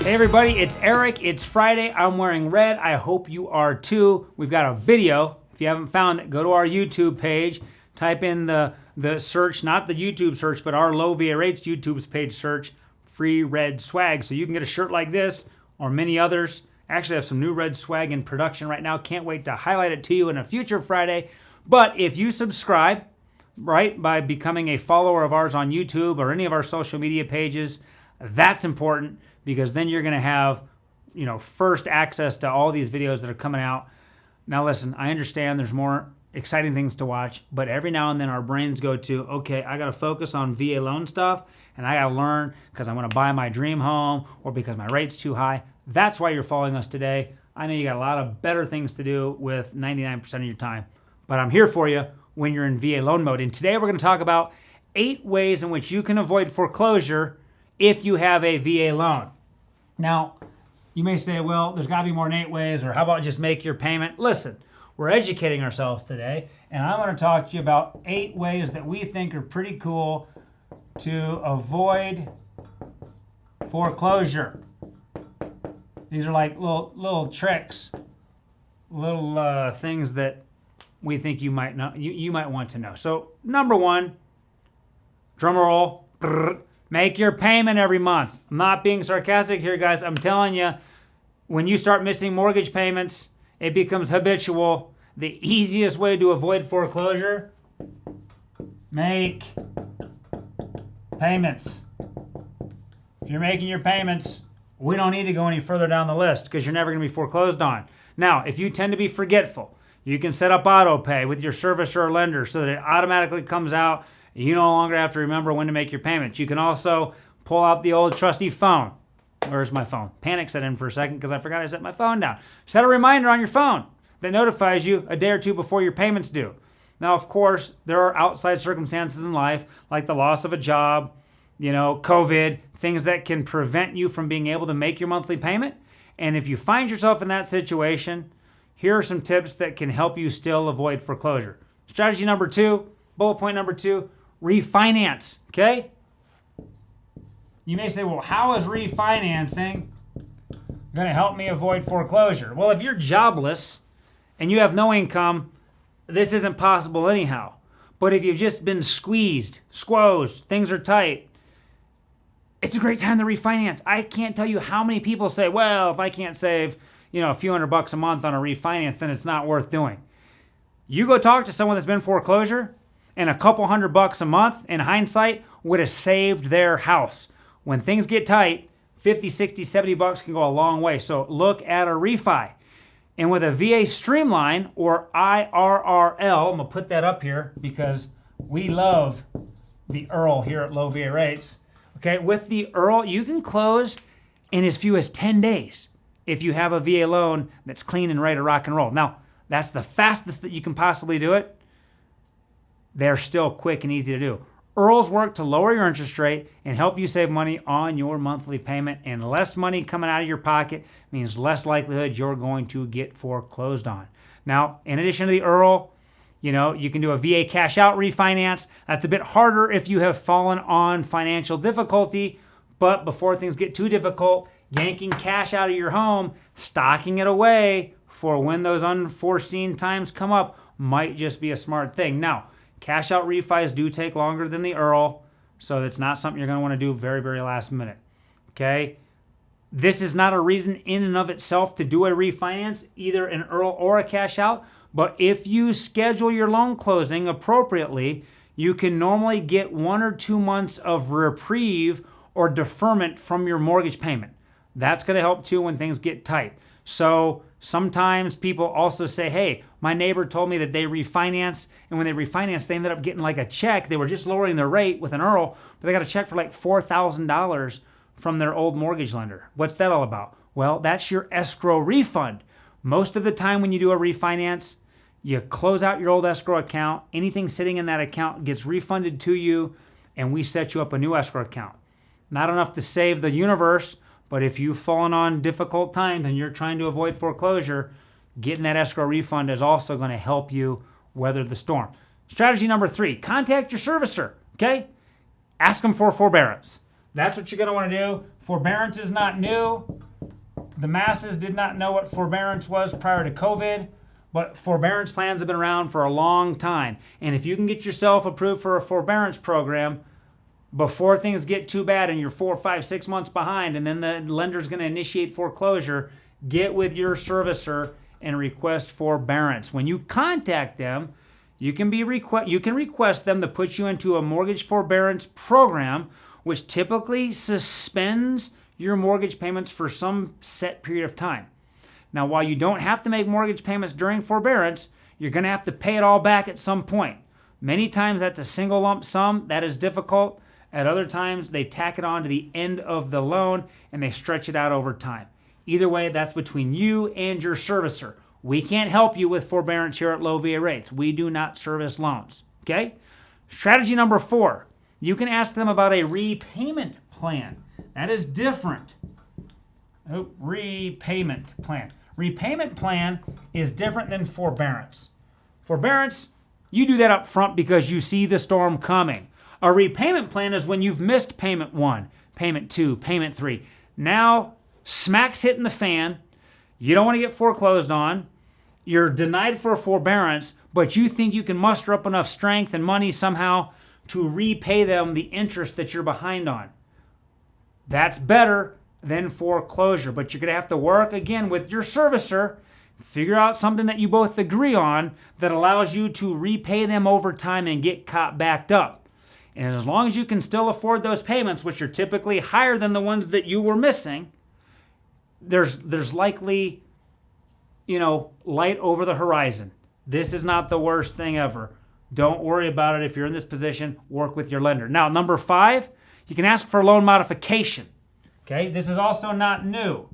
Hey everybody, it's Eric. It's Friday. I'm wearing red. I hope you are too. We've got a video. If you haven't found it, go to our YouTube page. Type in the search, not the YouTube search, but our Low VA Rates YouTube's page search, free red swag. So you can get a shirt like this or many others. I actually have some new red swag in production right now. Can't wait to highlight it to you in a future Friday. But if you subscribe, right, by becoming a follower of ours on YouTube or any of our social media pages, that's important, because then you're going to have, first access to all these videos that are coming out. Now listen, I understand there's more exciting things to watch, but every now and then our brains go to, okay, I got to focus on VA loan stuff, and I got to learn because I want to buy my dream home or because my rate's too high. That's why you're following us today. I know you got a lot of better things to do with 99% of your time, but I'm here for you when you're in VA loan mode. And today we're going to talk about 8 ways in which you can avoid foreclosure if you have a VA loan. Now, you may say, well, there's got to be more than 8 ways, or how about just make your payment? Listen, we're educating ourselves today, and I want to talk to you about 8 ways that we think are pretty cool to avoid foreclosure. These are like little tricks, little things that we think you might know, you might want to know. So, number 1, drum roll, make your payment every month. I'm not being sarcastic here, guys. I'm telling you, when you start missing mortgage payments, it becomes habitual. The easiest way to avoid foreclosure, make payments. If you're making your payments, we don't need to go any further down the list because you're never going to be foreclosed on. Now, if you tend to be forgetful, you can set up auto pay with your servicer or lender so that it automatically comes out. You no longer have to remember when to make your payments. You can also pull out the old trusty phone. Where's my phone? Panic set in for a second because I forgot I set my phone down. Set a reminder on your phone that notifies you a day or two before your payment's due. Now, of course, there are outside circumstances in life, like the loss of a job, COVID, things that can prevent you from being able to make your monthly payment. And if you find yourself in that situation, here are some tips that can help you still avoid foreclosure. Strategy number 2, bullet point number 2, refinance, okay? You may say, well, how is refinancing going to help me avoid foreclosure? Well, if you're jobless and you have no income, this isn't possible anyhow. But if you've just been squeezed, things are tight, it's a great time to refinance. I can't tell you how many people say, well, if I can't save, a few $100 a month on a refinance, then it's not worth doing. You go talk to someone that's been foreclosure, and a couple $100 a month, in hindsight, would have saved their house. When things get tight, 50, 60, 70 bucks can go a long way. So look at a refi. And with a VA Streamline, or IRRL, I'm going to put that up here because we love the IRRL here at Low VA Rates. Okay, with the IRRL, you can close in as few as 10 days if you have a VA loan that's clean and ready to rock and roll. Now, that's the fastest that you can possibly do it. They're still quick and easy to do. IRRLs work to lower your interest rate and help you save money on your monthly payment, and less money coming out of your pocket means less likelihood you're going to get foreclosed on. Now, in addition to the IRRL, you can do a VA cash out refinance. That's a bit harder if you have fallen on financial difficulty, but before things get too difficult, yanking cash out of your home, stocking it away for when those unforeseen times come up might just be a smart thing. Now, cash out refis do take longer than the IRRL, so it's not something you're going to want to do very, very last minute. Okay? This is not a reason in and of itself to do a refinance, either an IRRL or a cash out, but if you schedule your loan closing appropriately, you can normally get 1 or 2 months of reprieve or deferment from your mortgage payment. That's going to help too when things get tight. So sometimes people also say, hey, my neighbor told me that they refinance, and when they refinance, they ended up getting like a check. They were just lowering their rate with an IRRL, but they got a check for like $4,000 from their old mortgage lender. What's that all about? Well, that's your escrow refund. Most of the time when you do a refinance, you close out your old escrow account. Anything sitting in that account gets refunded to you, and we set you up a new escrow account. Not enough to save the universe, but if you've fallen on difficult times and you're trying to avoid foreclosure, getting that escrow refund is also going to help you weather the storm. Strategy number 3, contact your servicer, okay? Ask them for forbearance. That's what you're going to want to do. Forbearance is not new. The masses did not know what forbearance was prior to COVID, but forbearance plans have been around for a long time. And if you can get yourself approved for a forbearance program before things get too bad and you're 4, 5, 6 months behind, and then the lender's going to initiate foreclosure, get with your servicer and request forbearance. When you contact them, you can request them to put you into a mortgage forbearance program, which typically suspends your mortgage payments for some set period of time. Now, while you don't have to make mortgage payments during forbearance, you're going to have to pay it all back at some point. Many times that's a single lump sum. That is difficult. At other times, they tack it on to the end of the loan and they stretch it out over time. Either way, that's between you and your servicer. We can't help you with forbearance here at Low VA Rates. We do not service loans. Okay? Strategy number 4. You can ask them about a repayment plan. That is different. Repayment plan. Repayment plan is different than forbearance. Forbearance, you do that up front because you see the storm coming. A repayment plan is when you've missed payment 1, payment 2, payment 3. Now, smack's hitting the fan. You don't want to get foreclosed on. You're denied for forbearance, but you think you can muster up enough strength and money somehow to repay them the interest that you're behind on. That's better than foreclosure, but you're going to have to work again with your servicer, figure out something that you both agree on that allows you to repay them over time and get caught backed up. And as long as you can still afford those payments, which are typically higher than the ones that you were missing, there's likely, light over the horizon. This is not the worst thing ever. Don't worry about it. If you're in this position, work with your lender. Now, number 5, you can ask for a loan modification. Okay, this is also not new.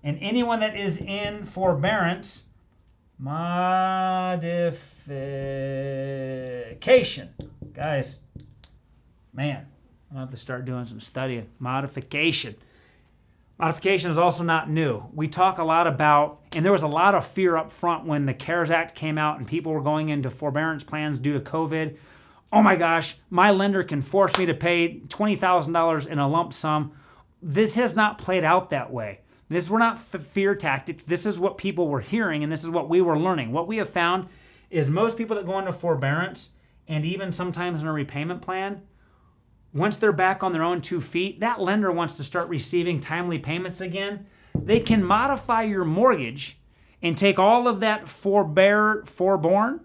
And anyone that is in forbearance, modification. Guys, man, I'll have to start doing some studying. Modification. Modification is also not new. We talk a lot about, and there was a lot of fear up front when the CARES Act came out and people were going into forbearance plans due to COVID. Oh my gosh, my lender can force me to pay $20,000 in a lump sum. This has not played out that way. This were not fear tactics. This is what people were hearing, and this is what we were learning. What we have found is most people that go into forbearance, and even sometimes in a repayment plan, once they're back on their own 2 feet, that lender wants to start receiving timely payments again. They can modify your mortgage and take all of that forborne,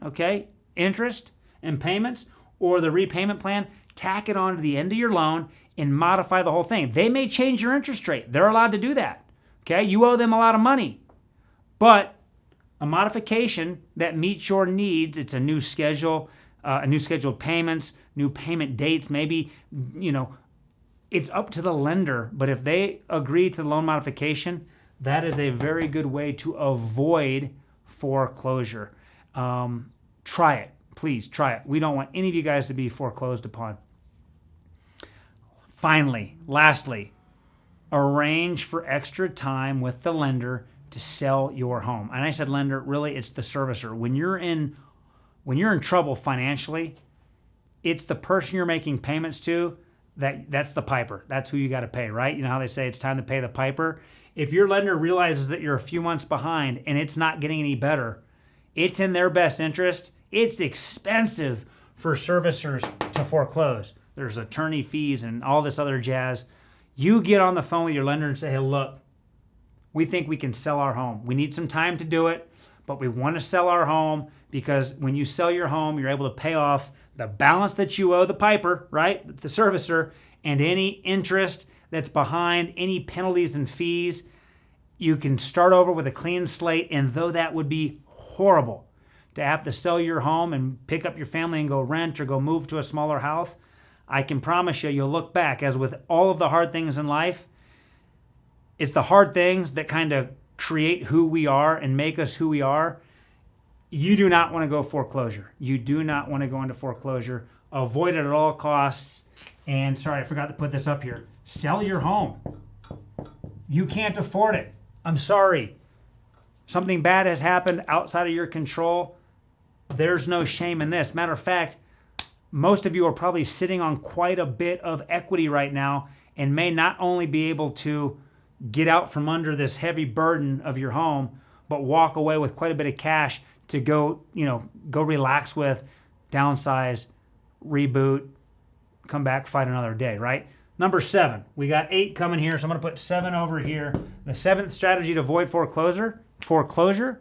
okay, interest and payments, or the repayment plan, tack it on to the end of your loan and modify the whole thing. They may change your interest rate. They're allowed to do that. Okay, you owe them a lot of money. But a modification that meets your needs, it's a new schedule, a new scheduled payments, new payment dates, maybe, it's up to the lender. But if they agree to the loan modification, that is a very good way to avoid foreclosure. Try it. Please try it. We don't want any of you guys to be foreclosed upon. Finally, lastly, arrange for extra time with the lender to sell your home. And I said lender, really it's the servicer. When you're in trouble financially, it's the person you're making payments to that's the piper. That's who you got to pay, right? You know how they say it's time to pay the piper? If your lender realizes that you're a few months behind and it's not getting any better, it's in their best interest. It's expensive for servicers to foreclose. There's attorney fees and all this other jazz. You get on the phone with your lender and say, hey, look, we think we can sell our home. We need some time to do it, but we want to sell our home because when you sell your home, you're able to pay off the balance that you owe the piper, right, the servicer, and any interest that's behind, any penalties and fees. You can start over with a clean slate, and though that would be horrible to have to sell your home and pick up your family and go rent or go move to a smaller house, I can promise you'll look back, as with all of the hard things in life, it's the hard things that kind of create who we are and make us who we are. You do not want to go foreclosure. You do not want to go into foreclosure. Avoid it at all costs. And sorry, I forgot to put this up here. Sell your home. You can't afford it. I'm sorry. Something bad has happened outside of your control. There's no shame in this. Matter of fact, most of you are probably sitting on quite a bit of equity right now and may not only be able to get out from under this heavy burden of your home, but walk away with quite a bit of cash to go relax with, downsize, reboot, come back, fight another day, right? Number 7, we got 8 coming here, so I'm going to put 7 over here. The 7th strategy to avoid foreclosure,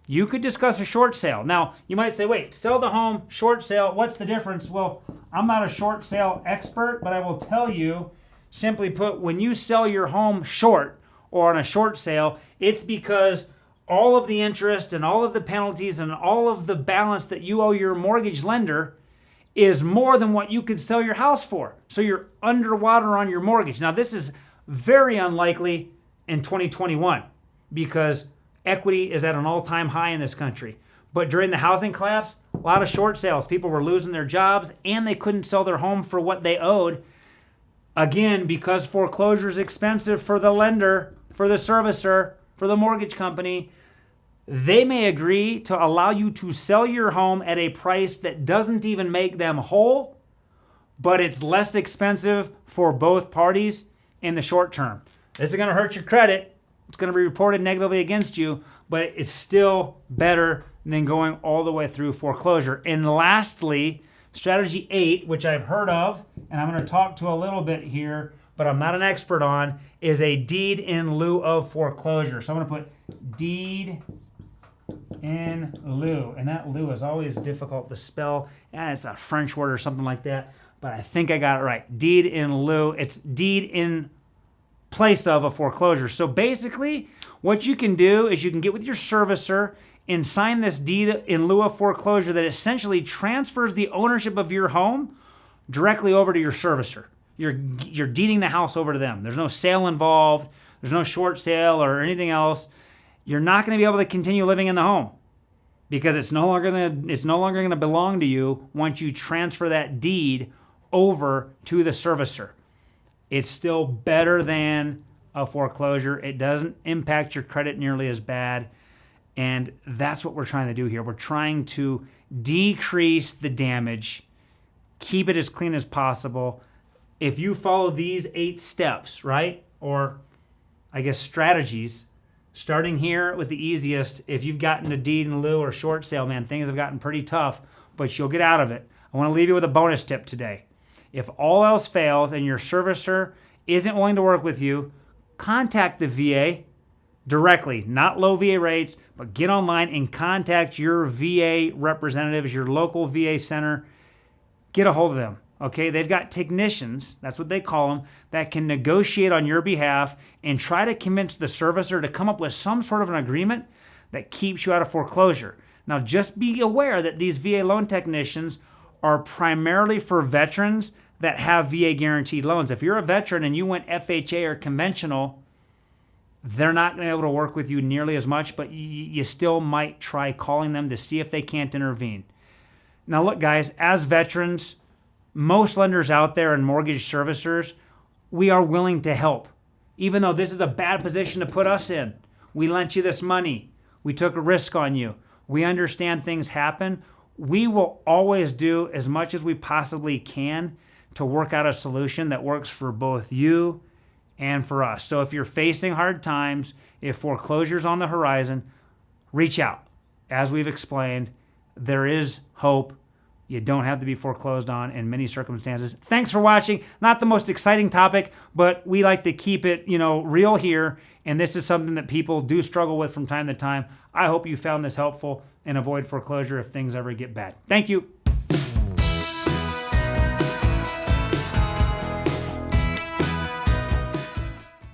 you could discuss a short sale. Now, you might say, wait, sell the home, short sale, what's the difference? Well, I'm not a short sale expert, but I will tell you, simply put, when you sell your home short or on a short sale, it's because all of the interest and all of the penalties and all of the balance that you owe your mortgage lender is more than what you could sell your house for. So you're underwater on your mortgage. Now, this is very unlikely in 2021 because equity is at an all-time high in this country. But during the housing collapse, a lot of short sales. People were losing their jobs and they couldn't sell their home for what they owed. Again, because foreclosure is expensive for the lender, for the servicer, for the mortgage company, they may agree to allow you to sell your home at a price that doesn't even make them whole, but it's less expensive for both parties in the short term. This is going to hurt your credit. It's going to be reported negatively against you, but it's still better than going all the way through foreclosure. And lastly, strategy 8, which I've heard of, and I'm going to talk to a little bit here, but I'm not an expert on, is a deed in lieu of foreclosure. So I'm going to put deed in lieu. And that lieu is always difficult to spell. And it's a French word or something like that, but I think I got it right. Deed in lieu. It's deed in place of a foreclosure. So basically, what you can do is you can get with your servicer and sign this deed in lieu of foreclosure that essentially transfers the ownership of your home directly over to your servicer. You're deeding the house over to them. There's no sale involved. There's no short sale or anything else. You're not going to be able to continue living in the home because it's no longer going to belong to you once you transfer that deed over to the servicer. It's still better than a foreclosure. It doesn't impact your credit nearly as bad. And that's what we're trying to do here. We're trying to decrease the damage, keep it as clean as possible. If you follow these 8 steps, right? Or I guess strategies, starting here with the easiest, if you've gotten a deed in lieu or short sale, man, things have gotten pretty tough, but you'll get out of it. I want to leave you with a bonus tip today. If all else fails and your servicer isn't willing to work with you, contact the VA directly, not low VA rates, but get online and contact your VA representatives, your local VA center. Get a hold of them, okay? They've got technicians, that's what they call them, that can negotiate on your behalf and try to convince the servicer to come up with some sort of an agreement that keeps you out of foreclosure. Now, just be aware that these VA loan technicians are primarily for veterans that have VA guaranteed loans. If you're a veteran and you went FHA or conventional, they're not going to be able to work with you nearly as much, but you still might try calling them to see if they can't intervene. Now, look, guys, as veterans, most lenders out there and mortgage servicers, we are willing to help. Even though this is a bad position to put us in. We lent you this money. We took a risk on you. We understand things happen. We will always do as much as we possibly can to work out a solution that works for both you and for us. So if you're facing hard times, if foreclosure's on the horizon, reach out. As we've explained, there is hope. You don't have to be foreclosed on in many circumstances. Thanks for watching. Not the most exciting topic, but we like to keep it, real here. And this is something that people do struggle with from time to time. I hope you found this helpful and avoid foreclosure if things ever get bad. Thank you.